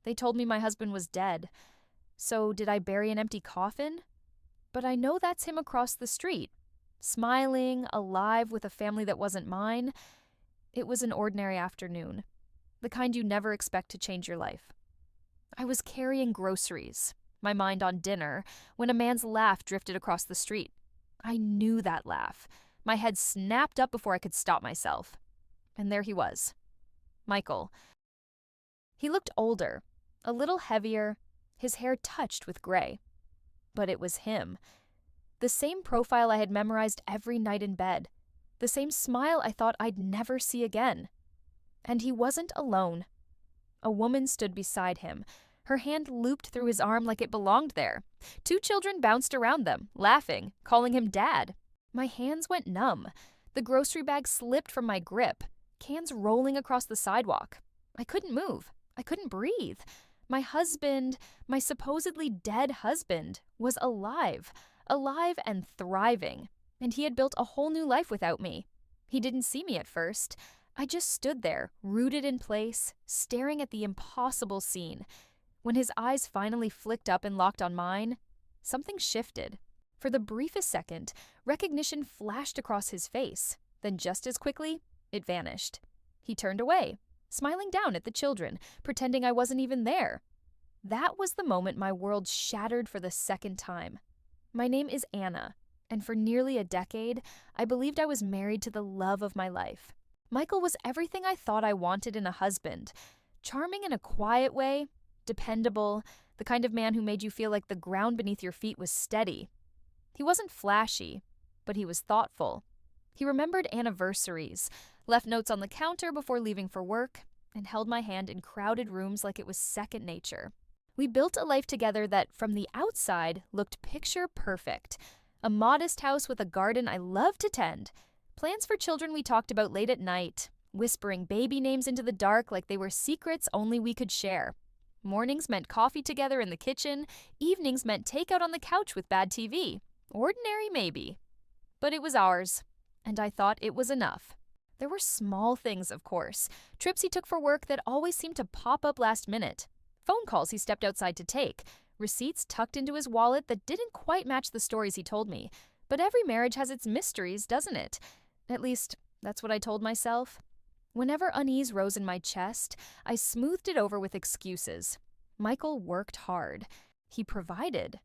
They told me my husband was dead. So did I bury an empty coffin? But I know that's him across the street, smiling, alive with a family that wasn't mine. It was an ordinary afternoon, the kind you never expect to change your life. I was carrying groceries, my mind on dinner, when a man's laugh drifted across the street. I knew that laugh. My head snapped up before I could stop myself. And there he was. Michael. He looked older, a little heavier, his hair touched with gray. But it was him. The same profile I had memorized every night in bed. The same smile I thought I'd never see again. And he wasn't alone. A woman stood beside him. Her hand looped through his arm like it belonged there. 2 children bounced around them, laughing, calling him Dad. My hands went numb. The grocery bag slipped from my grip, cans rolling across the sidewalk. I couldn't move. I couldn't breathe. My husband, my supposedly dead husband, was alive and thriving, and he had built a whole new life without me. He didn't see me at first. I just stood there, rooted in place, staring at the impossible scene. When his eyes finally flicked up and locked on mine, something shifted. For the briefest second, recognition flashed across his face. Then just as quickly, it vanished. He turned away, smiling down at the children, pretending I wasn't even there. That was the moment my world shattered for the second time. My name is Anna, and for nearly a decade, I believed I was married to the love of my life. Michael was everything I thought I wanted in a husband. Charming in a quiet way, dependable, the kind of man who made you feel like the ground beneath your feet was steady. He wasn't flashy, but he was thoughtful. He remembered anniversaries, left notes on the counter before leaving for work, and held my hand in crowded rooms like it was second nature. We built a life together that, from the outside, looked picture perfect. A modest house with a garden I loved to tend. Plans for children we talked about late at night, whispering baby names into the dark like they were secrets only we could share. Mornings meant coffee together in the kitchen, evenings meant takeout on the couch with bad TV. Ordinary, maybe. But it was ours, and I thought it was enough. There were small things, of course. Trips he took for work that always seemed to pop up last minute. Phone calls he stepped outside to take. Receipts tucked into his wallet that didn't quite match the stories he told me. But every marriage has its mysteries, doesn't it? At least, that's what I told myself. Whenever unease rose in my chest, I smoothed it over with excuses. Michael worked hard. He provided.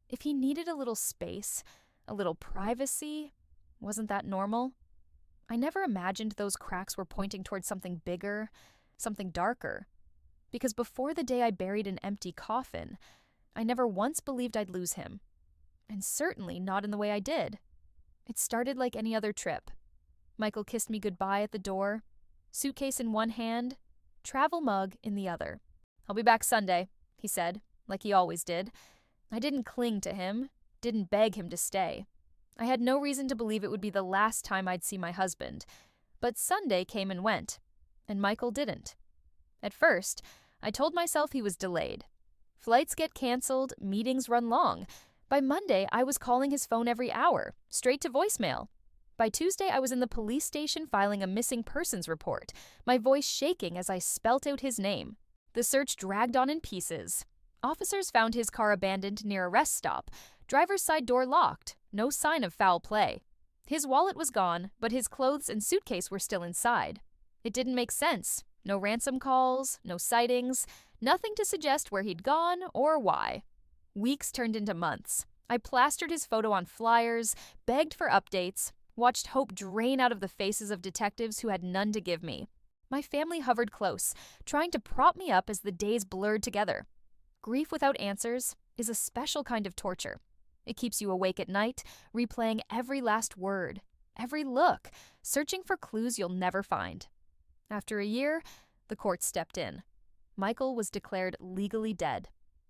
If he needed a little space, a little privacy, wasn't that normal? I never imagined those cracks were pointing towards something bigger, something darker. Because before the day I buried an empty coffin, I never once believed I'd lose him. And certainly not in the way I did. It started like any other trip. Michael kissed me goodbye at the door, suitcase in one hand, travel mug in the other. "I'll be back Sunday," he said, like he always did. I didn't cling to him, didn't beg him to stay. I had no reason to believe it would be the last time I'd see my husband. But Sunday came and went, and Michael didn't. At first, I told myself he was delayed. Flights get canceled, meetings run long. By Monday, I was calling his phone every hour, straight to voicemail. By Tuesday, I was in the police station filing a missing persons report, my voice shaking as I spelt out his name. The search dragged on in pieces. Officers found his car abandoned near a rest stop, driver's side door locked, no sign of foul play. His wallet was gone, but his clothes and suitcase were still inside. It didn't make sense. No ransom calls, no sightings, nothing to suggest where he'd gone or why. Weeks turned into months. I plastered his photo on flyers, begged for updates, watched hope drain out of the faces of detectives who had none to give me. My family hovered close, trying to prop me up as the days blurred together. Grief without answers is a special kind of torture. It keeps you awake at night, replaying every last word, every look, searching for clues you'll never find. After a year, the court stepped in. Michael was declared legally dead.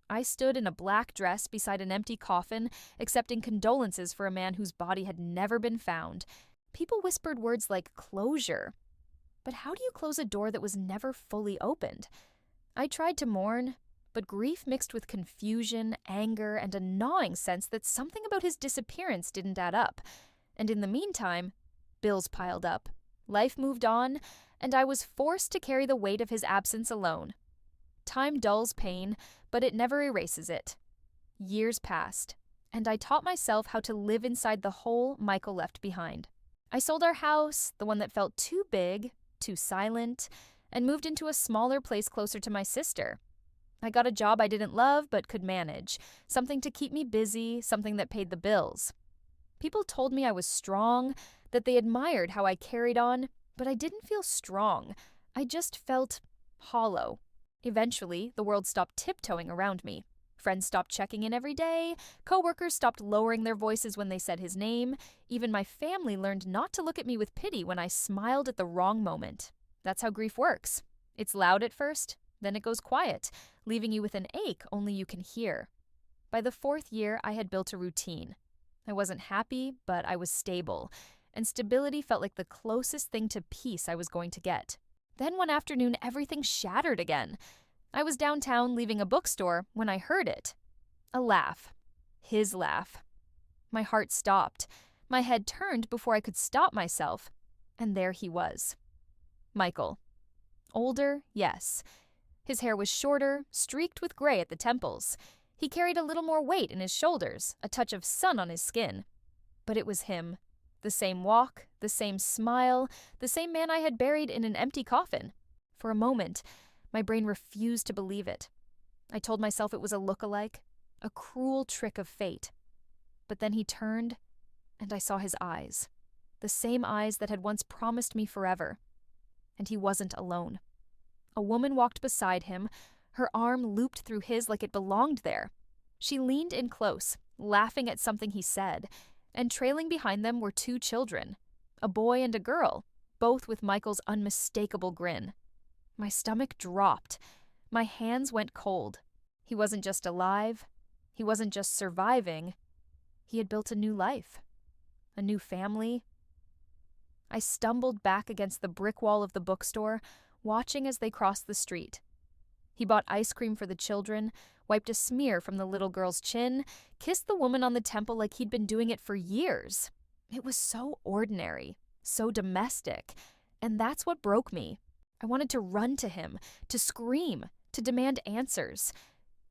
I stood in a black dress beside an empty coffin, accepting condolences for a man whose body had never been found. People whispered words like closure. But how do you close a door that was never fully opened? I tried to mourn, but grief mixed with confusion, anger, and a gnawing sense that something about his disappearance didn't add up. And in the meantime, bills piled up. Life moved on, and I was forced to carry the weight of his absence alone. Time dulls pain, but it never erases it. Years passed, and I taught myself how to live inside the hole Michael left behind. I sold our house, the one that felt too big, too silent, and moved into a smaller place closer to my sister. I got a job I didn't love but could manage, something to keep me busy, something that paid the bills. People told me I was strong, that they admired how I carried on, but I didn't feel strong. I just felt hollow. Eventually, the world stopped tiptoeing around me. Friends stopped checking in every day, coworkers stopped lowering their voices when they said his name, even my family learned not to look at me with pity when I smiled at the wrong moment. That's how grief works. It's loud at first, then it goes quiet, leaving you with an ache only you can hear. By the 4th year, I had built a routine. I wasn't happy, but I was stable, and stability felt like the closest thing to peace I was going to get. Then one afternoon, everything shattered again. I was downtown leaving a bookstore when I heard it. A laugh. His laugh. My heart stopped. My head turned before I could stop myself. And there he was. Michael. Older, yes. His hair was shorter, streaked with gray at the temples. He carried a little more weight in his shoulders, a touch of sun on his skin. But it was him. The same walk, the same smile, the same man I had buried in an empty coffin. For a moment, my brain refused to believe it. I told myself it was a look-alike, a cruel trick of fate. But then he turned, and I saw his eyes, the same eyes that had once promised me forever. And he wasn't alone. A woman walked beside him, her arm looped through his like it belonged there. She leaned in close, laughing at something he said, and trailing behind them were 2 children, a boy and a girl, both with Michael's unmistakable grin. My stomach dropped. My hands went cold. He wasn't just alive. He wasn't just surviving. He had built a new life, a new family. I stumbled back against the brick wall of the bookstore, watching as they crossed the street. He bought ice cream for the children, wiped a smear from the little girl's chin, kissed the woman on the temple like he'd been doing it for years. It was so ordinary, so domestic, and that's what broke me. I wanted to run to him, to scream, to demand answers.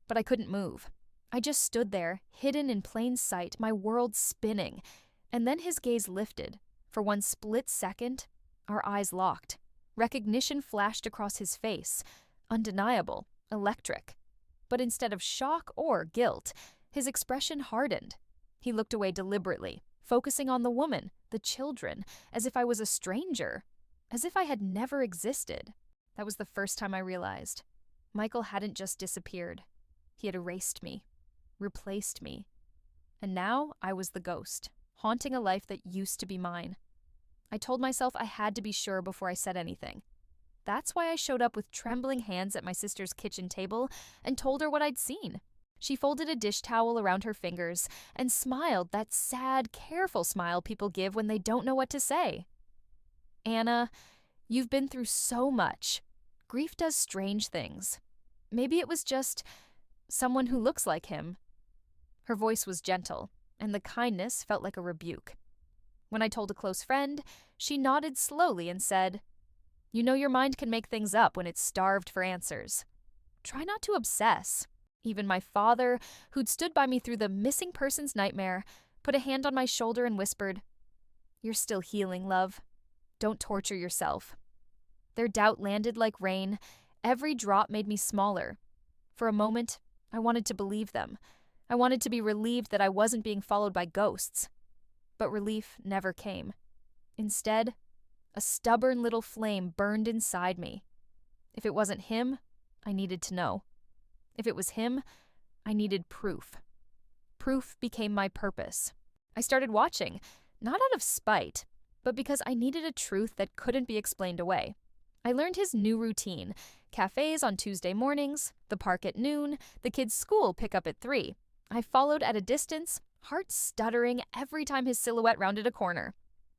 But I couldn't move. I just stood there, hidden in plain sight, my world spinning. And then his gaze lifted. For one split second, our eyes locked. Recognition flashed across his face. Undeniable, electric. But instead of shock or guilt, his expression hardened. He looked away deliberately, focusing on the woman, the children, as if I was a stranger. As if I had never existed. That was the first time I realized. Michael hadn't just disappeared. He had erased me, replaced me. And now I was the ghost, haunting a life that used to be mine. I told myself I had to be sure before I said anything. That's why I showed up with trembling hands at my sister's kitchen table and told her what I'd seen. She folded a dish towel around her fingers and smiled that sad, careful smile people give when they don't know what to say. Anna, you've been through so much. Grief does strange things. Maybe it was just someone who looks like him. Her voice was gentle, and the kindness felt like a rebuke. When I told a close friend, she nodded slowly and said, "You know your mind can make things up when it's starved for answers. Try not to obsess." Even my father, who'd stood by me through the missing person's nightmare, put a hand on my shoulder and whispered, "You're still healing, love. Don't torture yourself." Their doubt landed like rain. Every drop made me smaller. For a moment, I wanted to believe them. I wanted to be relieved that I wasn't being followed by ghosts. But relief never came. Instead, a stubborn little flame burned inside me. If it wasn't him, I needed to know. If it was him, I needed proof. Proof became my purpose. I started watching, not out of spite, but because I needed a truth that couldn't be explained away. I learned his new routine: cafes on Tuesday mornings, the park at noon, the kids' school pickup at 3. I followed at a distance, heart stuttering every time his silhouette rounded a corner.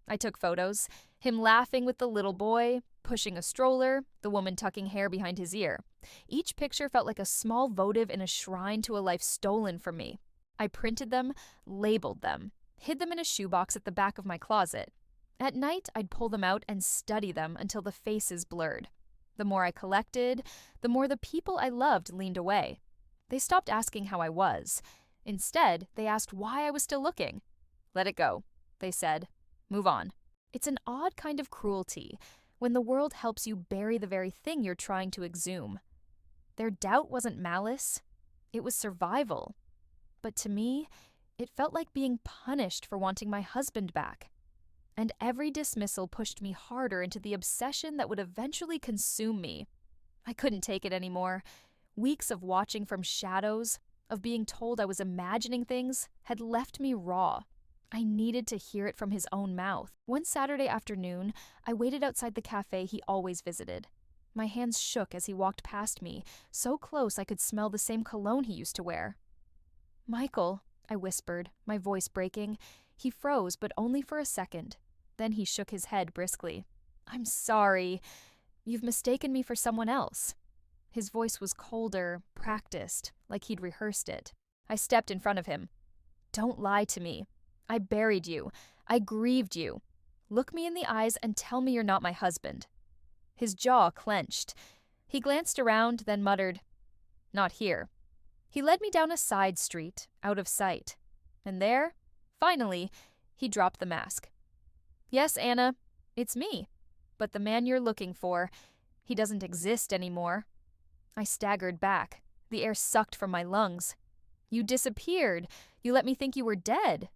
I took photos, him laughing with the little boy, pushing a stroller, the woman tucking hair behind his ear. Each picture felt like a small votive in a shrine to a life stolen from me. I printed them, labeled them, hid them in a shoebox at the back of my closet. At night, I'd pull them out and study them until the faces blurred. The more I collected, the more the people I loved leaned away. They stopped asking how I was. Instead, they asked why I was still looking. "Let it go," they said. "Move on." It's an odd kind of cruelty when the world helps you bury the very thing you're trying to exhume. Their doubt wasn't malice, it was survival. But to me, it felt like being punished for wanting my husband back. And every dismissal pushed me harder into the obsession that would eventually consume me. I couldn't take it anymore. Weeks of watching from shadows, of being told I was imagining things, had left me raw. I needed to hear it from his own mouth. One Saturday afternoon, I waited outside the cafe he always visited. My hands shook as he walked past me, so close I could smell the same cologne he used to wear. "Michael," I whispered, my voice breaking. He froze, but only for a second. Then he shook his head briskly. "I'm sorry. You've mistaken me for someone else." His voice was colder, practiced, like he'd rehearsed it. I stepped in front of him. "Don't lie to me. I buried you. I grieved you. Look me in the eyes and tell me you're not my husband." His jaw clenched. He glanced around, then muttered, "Not here." He led me down a side street, out of sight. And there, finally, he dropped the mask. "Yes, Anna, it's me. But the man you're looking for, he doesn't exist anymore." I staggered back. The air sucked from my lungs. "You disappeared. You let me think you were dead."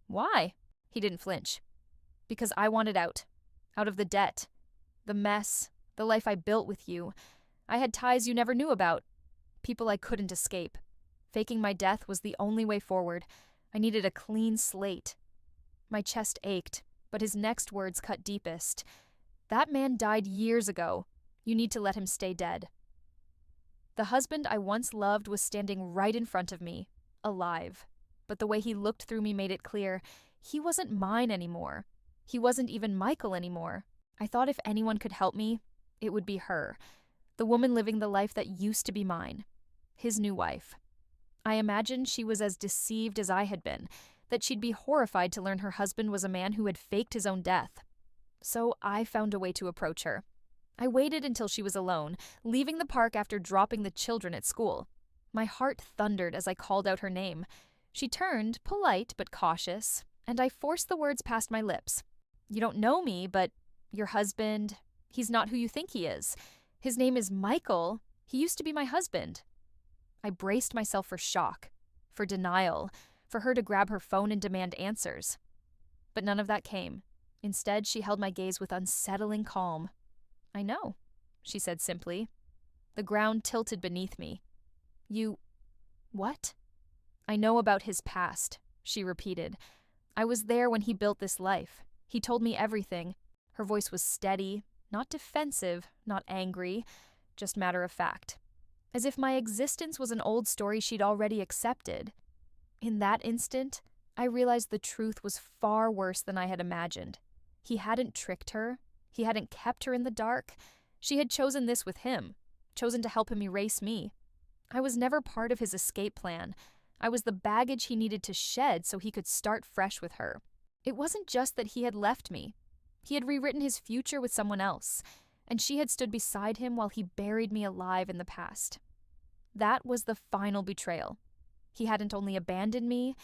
"Why?" He didn't flinch. "Because I wanted out. Out of the debt. The mess. The life I built with you. I had ties you never knew about. People I couldn't escape. Faking my death was the only way forward. I needed a clean slate." My chest ached, but his next words cut deepest. "That man died years ago. You need to let him stay dead." The husband I once loved was standing right in front of me, alive. But the way he looked through me made it clear he wasn't mine anymore. He wasn't even Michael anymore. I thought if anyone could help me, it would be her, the woman living the life that used to be mine, his new wife. I imagined she was as deceived as I had been, that she'd be horrified to learn her husband was a man who had faked his own death. So I found a way to approach her. I waited until she was alone, leaving the park after dropping the children at school. My heart thundered as I called out her name. She turned, polite but cautious, and I forced the words past my lips. "You don't know me, but your husband, he's not who you think he is. His name is Michael. He used to be my husband." I braced myself for shock, for denial, for her to grab her phone and demand answers. But none of that came. Instead, she held my gaze with unsettling calm. "I know," she said simply. The ground tilted beneath me. "You... what?" "I know about his past," she repeated. "I was there when he built this life. He told me everything." Her voice was steady, not defensive, not angry, just matter of fact. As if my existence was an old story she'd already accepted. In that instant, I realized the truth was far worse than I had imagined. He hadn't tricked her. He hadn't kept her in the dark. She had chosen this with him, chosen to help him erase me. I was never part of his escape plan. I was the baggage he needed to shed so he could start fresh with her. It wasn't just that he had left me. He had rewritten his future with someone else, and she had stood beside him while he buried me alive in the past. That was the final betrayal. He hadn't only abandoned me,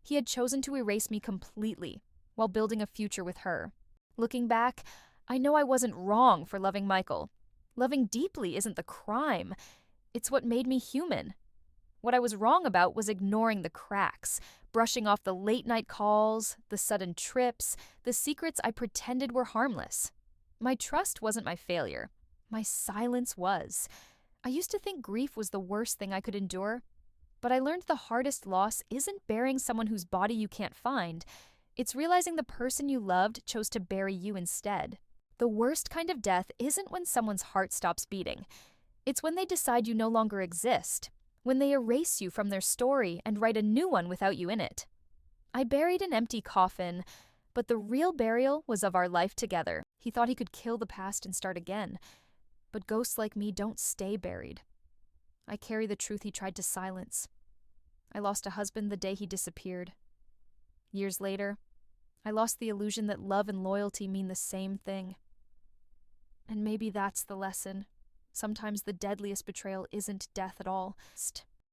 he had chosen to erase me completely while building a future with her. Looking back, I know I wasn't wrong for loving Michael. Loving deeply isn't the crime. It's what made me human. What I was wrong about was ignoring the cracks, brushing off the late-night calls, the sudden trips, the secrets I pretended were harmless. My trust wasn't my failure. My silence was. I used to think grief was the worst thing I could endure, but I learned the hardest loss isn't burying someone whose body you can't find. It's realizing the person you loved chose to bury you instead. The worst kind of death isn't when someone's heart stops beating. It's when they decide you no longer exist, when they erase you from their story and write a new one without you in it. I buried an empty coffin, but the real burial was of our life together. He thought he could kill the past and start again, but ghosts like me don't stay buried. I carry the truth he tried to silence. I lost a husband the day he disappeared. Years later, I lost the illusion that love and loyalty mean the same thing. And maybe that's the lesson. Sometimes the deadliest betrayal isn't death at all.